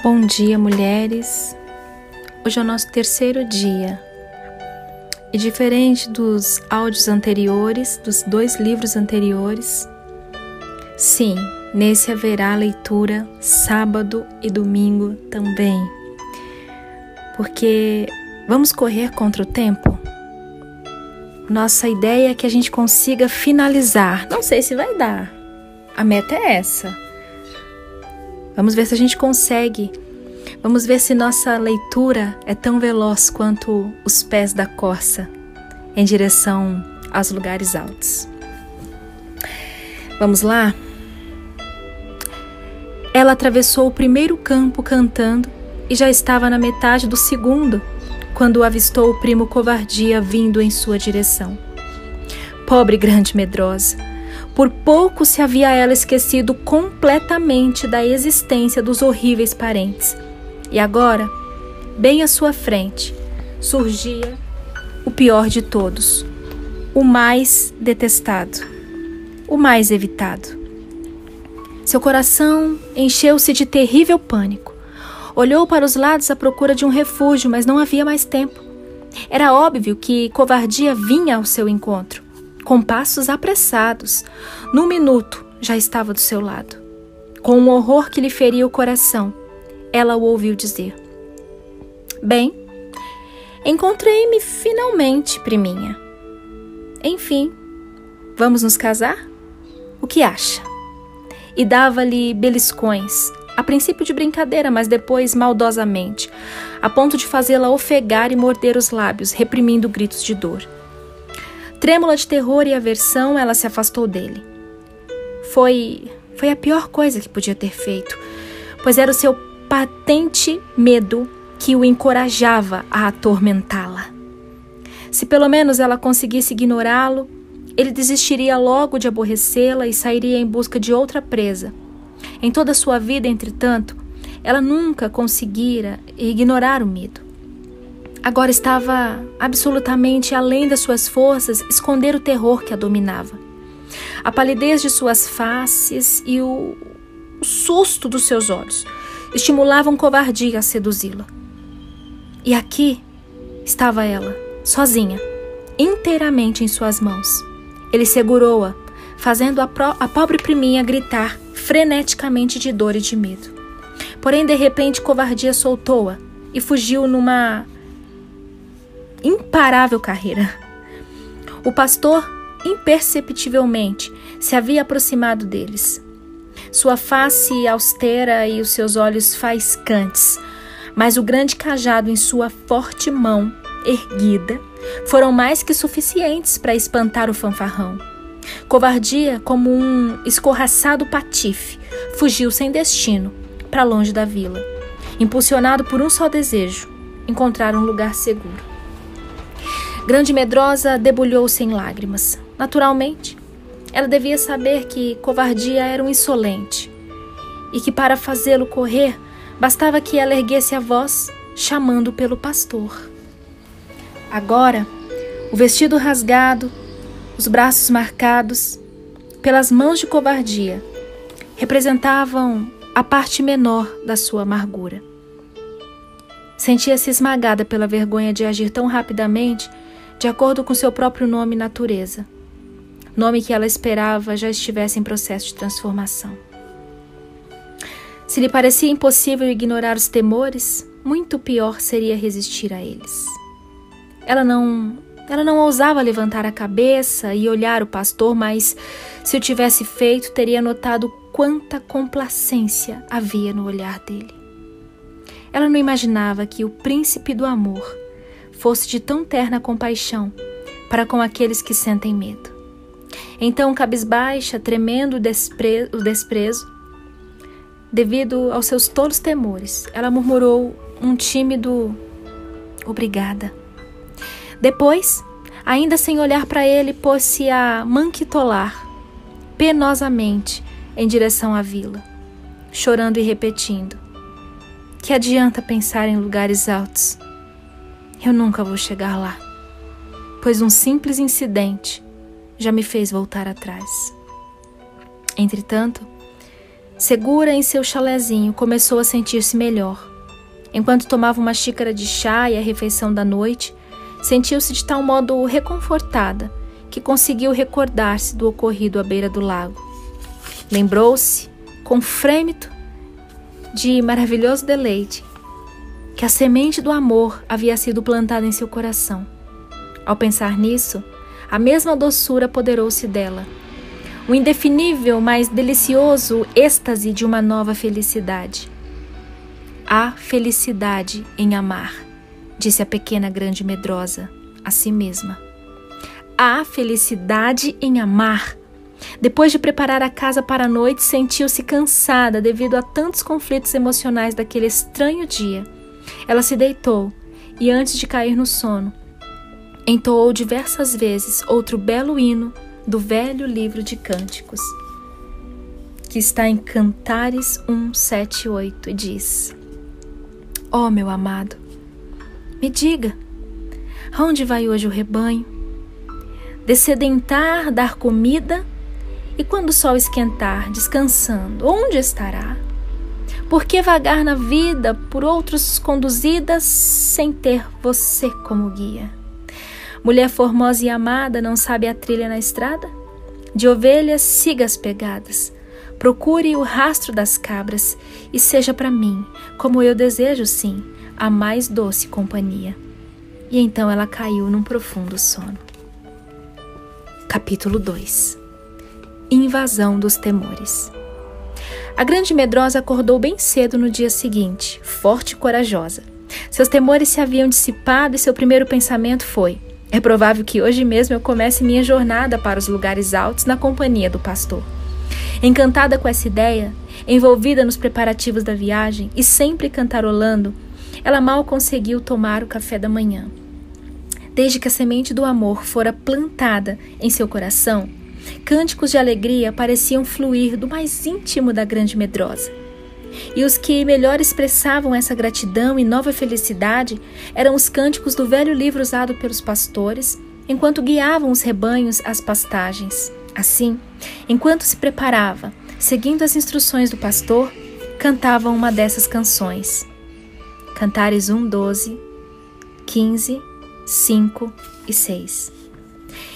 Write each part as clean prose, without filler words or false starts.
Bom dia, mulheres. Hoje é o nosso terceiro dia. E diferente dos áudios anteriores, dos 2 livros anteriores, sim, nesse haverá leitura sábado e domingo também. Porque vamos correr contra o tempo? Nossa ideia é que a gente consiga finalizar. Não sei se vai dar. A meta é essa. Vamos ver se a gente consegue. Vamos ver se nossa leitura é tão veloz quanto os pés da corça em direção aos lugares altos. Vamos lá? Ela atravessou o primeiro campo cantando e já estava na metade do segundo, quando avistou o primo Covardia vindo em sua direção. Pobre grande medrosa! Por pouco se havia ela esquecido completamente da existência dos horríveis parentes. E agora, bem à sua frente, surgia o pior de todos, o mais detestado, o mais evitado. Seu coração encheu-se de terrível pânico. Olhou para os lados à procura de um refúgio, mas não havia mais tempo. Era óbvio que Covardia vinha ao seu encontro, com passos apressados. Num minuto, já estava do seu lado. Com um horror que lhe feria o coração, ela o ouviu dizer: "Bem, encontrei-me finalmente, priminha. Enfim, vamos nos casar? O que acha?" E dava-lhe beliscões, a princípio de brincadeira, mas depois maldosamente, a ponto de fazê-la ofegar e morder os lábios, reprimindo gritos de dor. Trêmula de terror e aversão, ela se afastou dele. Foi a pior coisa que podia ter feito, pois era o seu patente medo que o encorajava a atormentá-la. Se pelo menos ela conseguisse ignorá-lo, ele desistiria logo de aborrecê-la e sairia em busca de outra presa. Em toda a sua vida, entretanto, ela nunca conseguira ignorar o medo. Agora estava absolutamente além das suas forças esconder o terror que a dominava. A palidez de suas faces e o susto dos seus olhos estimulavam Covardia a seduzi-la. E aqui estava ela, sozinha, inteiramente em suas mãos. Ele segurou-a, fazendo a pobre priminha gritar freneticamente de dor e de medo. Porém, de repente, Covardia soltou-a e fugiu numa imparável carreira. O pastor, imperceptivelmente, se havia aproximado deles. Sua face austera e os seus olhos faiscantes, mas o grande cajado em sua forte mão erguida foram mais que suficientes para espantar o fanfarrão. Covardia, como um escorraçado patife, fugiu sem destino para longe da vila, impulsionado por um só desejo: encontrar um lugar seguro. Grande medrosa debulhou-se em lágrimas. Naturalmente, ela devia saber que Covardia era um insolente e que para fazê-lo correr bastava que ela erguesse a voz chamando pelo pastor. Agora, o vestido rasgado, os braços marcados pelas mãos de Covardia representavam a parte menor da sua amargura. Sentia-se esmagada pela vergonha de agir tão rapidamente de acordo com seu próprio nome e natureza, nome que ela esperava já estivesse em processo de transformação. Se lhe parecia impossível ignorar os temores, muito pior seria resistir a eles. Ela não ousava levantar a cabeça e olhar o pastor, mas se o tivesse feito, teria notado quanta complacência havia no olhar dele. Ela não imaginava que o príncipe do amor fosse de tão terna compaixão para com aqueles que sentem medo. Então, cabisbaixa, tremendo o desprezo, devido aos seus tolos temores, ela murmurou um tímido "obrigada". Depois, ainda sem olhar para ele, pôs-se a manquitolar penosamente em direção à vila, chorando e repetindo: "Que adianta pensar em lugares altos? Eu nunca vou chegar lá, pois um simples incidente já me fez voltar atrás." Entretanto, segura em seu chalezinho, começou a sentir-se melhor. Enquanto tomava uma xícara de chá e a refeição da noite, sentiu-se de tal modo reconfortada que conseguiu recordar-se do ocorrido à beira do lago. Lembrou-se, com frêmito de maravilhoso deleite, que a semente do amor havia sido plantada em seu coração. Ao pensar nisso, a mesma doçura apoderou-se dela. O indefinível, mas delicioso êxtase de uma nova felicidade. Há felicidade em amar, disse a pequena grande medrosa a si mesma. Há felicidade em amar. Depois de preparar a casa para a noite, sentiu-se cansada devido a tantos conflitos emocionais daquele estranho dia. Ela se deitou e, antes de cair no sono, entoou diversas vezes outro belo hino do velho livro de cânticos, que está em Cantares 1, 7, 8, e diz: Ó, meu amado, me diga, aonde vai hoje o rebanho? Descedentar, dar comida, e quando o sol esquentar, descansando, onde estará? Por que vagar na vida, por outros conduzidas, sem ter você como guia? Mulher formosa e amada, não sabe a trilha na estrada? De ovelhas, siga as pegadas. Procure o rastro das cabras e seja para mim, como eu desejo sim, a mais doce companhia. E então ela caiu num profundo sono. Capítulo 2. Invasão dos temores. A grande medrosa acordou bem cedo no dia seguinte, forte e corajosa. Seus temores se haviam dissipado e seu primeiro pensamento foi: é provável que hoje mesmo eu comece minha jornada para os lugares altos na companhia do pastor. Encantada com essa ideia, envolvida nos preparativos da viagem e sempre cantarolando, ela mal conseguiu tomar o café da manhã. Desde que a semente do amor fora plantada em seu coração, cânticos de alegria pareciam fluir do mais íntimo da grande medrosa. E os que melhor expressavam essa gratidão e nova felicidade eram os cânticos do velho livro usado pelos pastores, enquanto guiavam os rebanhos às pastagens. Assim, enquanto se preparava, seguindo as instruções do pastor, cantavam uma dessas canções. Cantares 1, 12, 15, 5 e 6.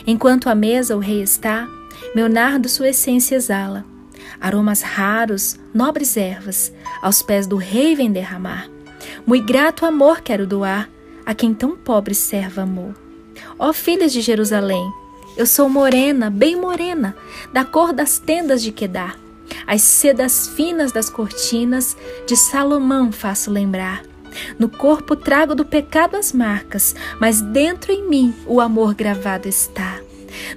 Enquanto à mesa o rei está, meu nardo sua essência exala. Aromas raros, nobres ervas, aos pés do rei vem derramar. Muito grato amor quero doar a quem tão pobre serva amou. Ó filhas de Jerusalém, eu sou morena, bem morena, da cor das tendas de Quedar. As sedas finas das cortinas de Salomão faço lembrar. No corpo trago do pecado as marcas, mas dentro em mim o amor gravado está.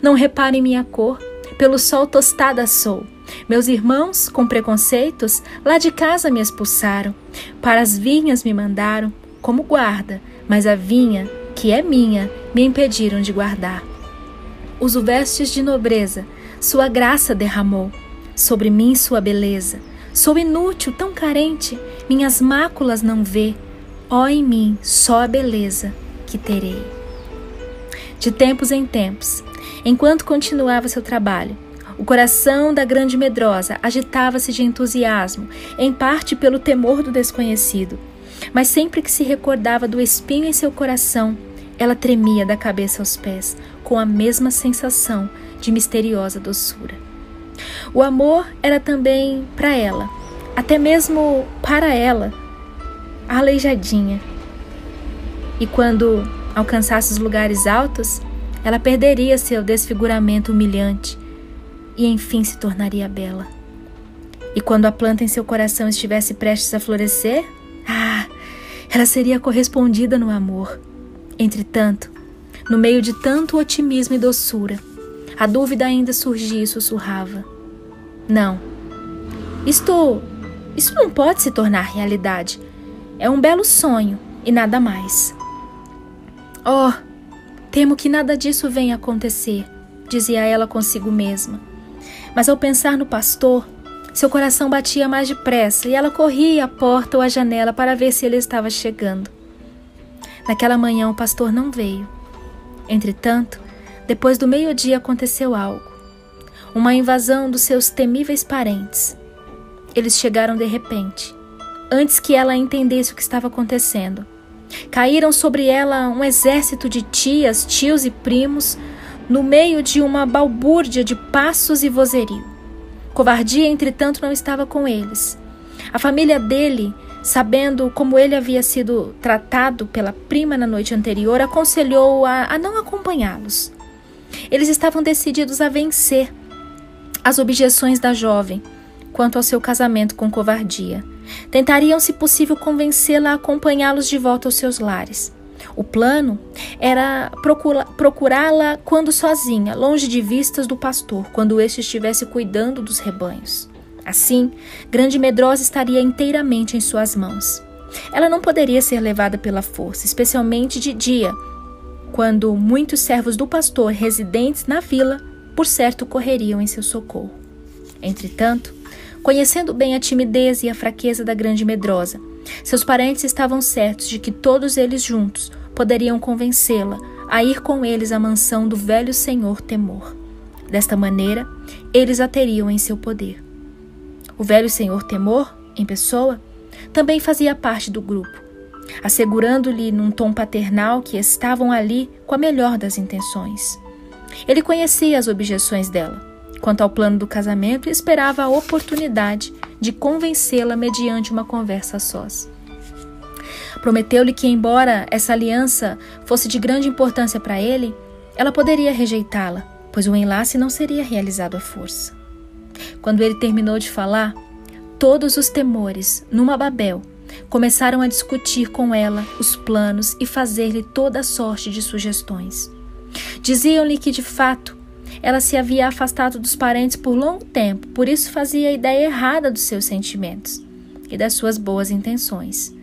Não reparem minha cor, pelo sol tostada sou. Meus irmãos, com preconceitos, lá de casa me expulsaram. Para as vinhas me mandaram como guarda, mas a vinha, que é minha, me impediram de guardar. Uso vestes de nobreza, sua graça derramou. Sobre mim sua beleza. Sou inútil, tão carente, minhas máculas não vê. Ó em mim só a beleza que terei. De tempos em tempos, enquanto continuava seu trabalho, o coração da grande medrosa agitava-se de entusiasmo, em parte pelo temor do desconhecido. Mas sempre que se recordava do espinho em seu coração, ela tremia da cabeça aos pés, com a mesma sensação de misteriosa doçura. O amor era também para ela, até mesmo para ela, a aleijadinha. E quando alcançasse os lugares altos, ela perderia seu desfiguramento humilhante e enfim se tornaria bela. E quando a planta em seu coração estivesse prestes a florescer, ela seria correspondida no amor. Entretanto, no meio de tanto otimismo e doçura, a dúvida ainda surgia e sussurrava: não, isso não pode se tornar realidade. É um belo sonho e nada mais. Oh, temo que nada disso venha a acontecer, dizia ela consigo mesma. Mas ao pensar no pastor, seu coração batia mais depressa e ela corria à porta ou à janela para ver se ele estava chegando. Naquela manhã o pastor não veio. Entretanto, depois do meio-dia aconteceu algo. Uma invasão dos seus temíveis parentes. eles chegaram de repente, antes que ela entendesse o que estava acontecendo. Caíram sobre ela um exército de tias, tios e primos, no meio de uma balbúrdia de passos e vozerio. Covardia, entretanto, não estava com eles. A família dele, sabendo como ele havia sido tratado pela prima na noite anterior, aconselhou-o a não acompanhá-los. Eles estavam decididos a vencer as objeções da jovem quanto ao seu casamento com Covardia. Tentariam, se possível, convencê-la a acompanhá-los de volta aos seus lares. O plano era procurá-la quando sozinha, longe de vistas do pastor, quando este estivesse cuidando dos rebanhos. Assim, Grande Medrosa estaria inteiramente em suas mãos. Ela não poderia ser levada pela força, especialmente de dia, quando muitos servos do pastor residentes na vila, por certo, correriam em seu socorro. Entretanto, conhecendo bem a timidez e a fraqueza da Grande Medrosa, seus parentes estavam certos de que todos eles juntos poderiam convencê-la a ir com eles à mansão do velho senhor Temor. Desta maneira, eles a teriam em seu poder. O velho senhor Temor, em pessoa, também fazia parte do grupo, assegurando-lhe num tom paternal que estavam ali com a melhor das intenções. Ele conhecia as objeções dela quanto ao plano do casamento e esperava a oportunidade de convencê-la mediante uma conversa a sós. Prometeu-lhe que, embora essa aliança fosse de grande importância para ele, ela poderia rejeitá-la, pois o enlace não seria realizado à força. Quando ele terminou de falar, todos os Temores, numa Babel, começaram a discutir com ela os planos e fazer-lhe toda a sorte de sugestões. Diziam-lhe que, de fato, ela se havia afastado dos parentes por longo tempo, por isso fazia a ideia errada dos seus sentimentos e das suas boas intenções.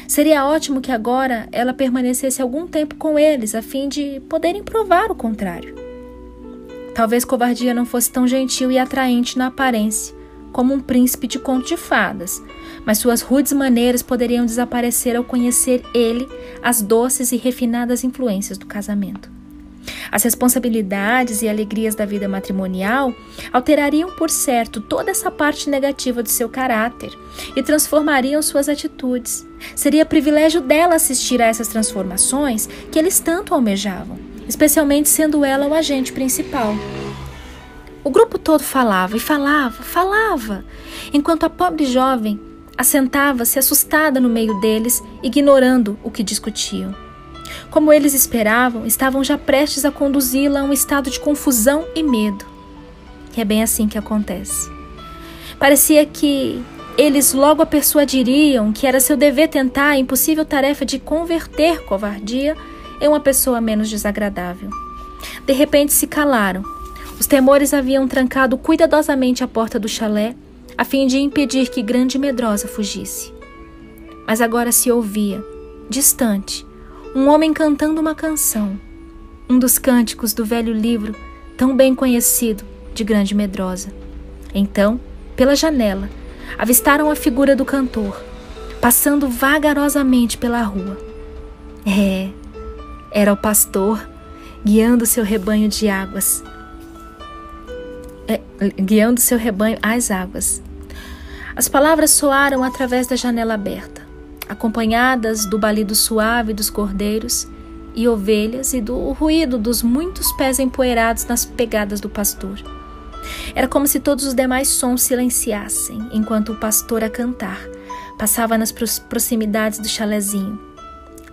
Seria ótimo que agora ela permanecesse algum tempo com eles, a fim de poderem provar o contrário. Talvez Covardia não fosse tão gentil e atraente na aparência como um príncipe de conto de fadas, mas suas rudes maneiras poderiam desaparecer ao conhecer ele as doces e refinadas influências do casamento. As responsabilidades e alegrias da vida matrimonial alterariam, por certo, toda essa parte negativa do seu caráter e transformariam suas atitudes. Seria privilégio dela assistir a essas transformações que eles tanto almejavam, especialmente sendo ela o agente principal. O grupo todo falava e falava, enquanto a pobre jovem assentava-se assustada no meio deles, ignorando o que discutiam. Como eles esperavam, estavam já prestes a conduzi-la a um estado de confusão e medo. E é bem assim que acontece. Parecia que eles logo a persuadiriam que era seu dever tentar a impossível tarefa de converter Covardia em uma pessoa menos desagradável. De repente se calaram. Os Temores haviam trancado cuidadosamente a porta do chalé, a fim de impedir que Grande Medrosa fugisse. Mas agora se ouvia, distante, um homem cantando uma canção, um dos cânticos do velho livro tão bem conhecido de Grande Medrosa. Então, pela janela, avistaram a figura do cantor, passando vagarosamente pela rua. Era o pastor, guiando seu rebanho de águas. Guiando seu rebanho às águas. As palavras soaram através da janela aberta, acompanhadas do balido suave dos cordeiros e ovelhas e do ruído dos muitos pés empoeirados nas pegadas do pastor. Era como se todos os demais sons silenciassem, enquanto o pastor a cantar passava nas proximidades do chalezinho.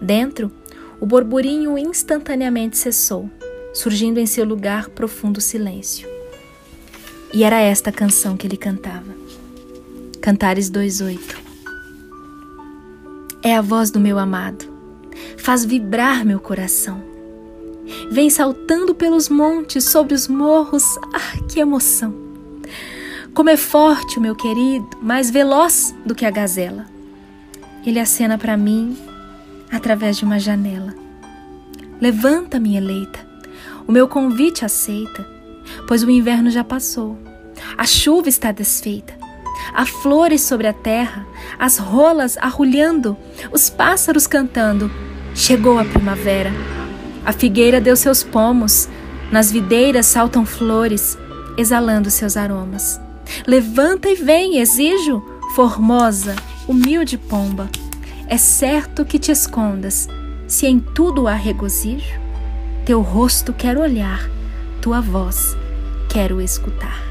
Dentro, o burburinho instantaneamente cessou, surgindo em seu lugar profundo silêncio. E era esta a canção que ele cantava. Cantares 2:8. É a voz do meu amado, faz vibrar meu coração. Vem saltando pelos montes, sobre os morros, que emoção! Como é forte o meu querido, mais veloz do que a gazela. Ele acena para mim através de uma janela. Levanta, minha eleita, o meu convite aceita, pois o inverno já passou, a chuva está desfeita. Há flores sobre a terra, as rolas arrulhando, os pássaros cantando. Chegou a primavera. A figueira deu seus pomos, nas videiras saltam flores, exalando seus aromas. Levanta e vem, exijo, formosa, humilde pomba. É certo que te escondas, se em tudo há regozijo. Teu rosto quero olhar, tua voz quero escutar.